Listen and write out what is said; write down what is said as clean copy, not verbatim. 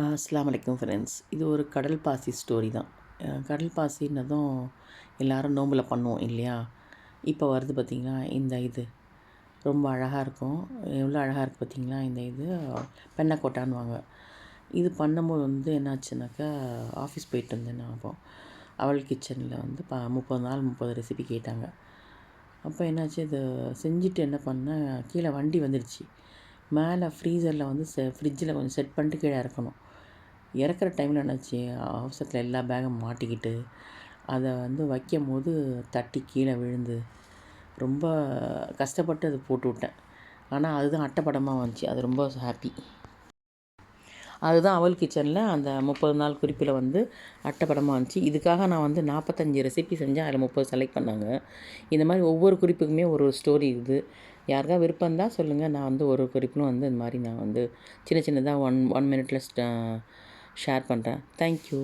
அஸ்ஸலாமு அலைக்கும் ஃப்ரெண்ட்ஸ். இது ஒரு கடல் பாசி ஸ்டோரி தான். கடல் பாசின்னதும் எல்லோரும் நோம்பில் பண்ணுவோம் இல்லையா? இப்போ வருது பார்த்திங்களா இந்த இது ரொம்ப அழகாக இருக்கும். எவ்வளோ அழகாக இருக்குது பார்த்திங்களா இந்த இது பெண்ணக்கோட்டான்னுவாங்க. இது பண்ணும்போது வந்து என்னாச்சுனாக்கா, ஆஃபீஸ் போயிட்டு இருந்தேன் நான். அப்போது அவள் கிச்சனில் வந்து 30 நாள் 30 ரெசிபி கேட்டாங்க. அப்போ என்னாச்சு, இது செஞ்சுட்டு என்ன பண்ணேன், கீழே வண்டி வந்துடுச்சு. மேலே ஃப்ரீசரில் வந்து ஃப்ரிட்ஜில் கொஞ்சம் செட் பண்ணிட்டு கீழே இறக்கணும். இறக்குற டைமில் என்னாச்சு, அவசரத்தில் எல்லா பேகும் மாட்டிக்கிட்டு அதை வந்து வைக்கும்போது தட்டி கீழே விழுந்து ரொம்ப கஷ்டப்பட்டு அதை போட்டு விட்டேன். ஆனால் அதுதான் அட்டைப்படமாக வந்துச்சு. அது ரொம்ப ஹாப்பி. அதுதான் அவள் கிச்சனில் அந்த 30 நாள் குறிப்பில் வந்து அட்டைப்படமாக வந்துச்சு. இதுக்காக நான் வந்து 45 ரெசிபி செஞ்சேன். அதில் 30 செலக்ட் பண்ணாங்க. இந்த மாதிரி ஒவ்வொரு குறிப்புக்குமே ஒரு ஸ்டோரி இருக்குது. யாருக்கா விருப்பம் இருந்தால் சொல்லுங்கள். நான் வந்து ஒரு குறிப்பிலும் வந்து இந்த மாதிரி நான் வந்து சின்ன சின்னதாக ஒன் மினிட்டில் ஷேர் பண்ணுறேன். தேங்க்யூ.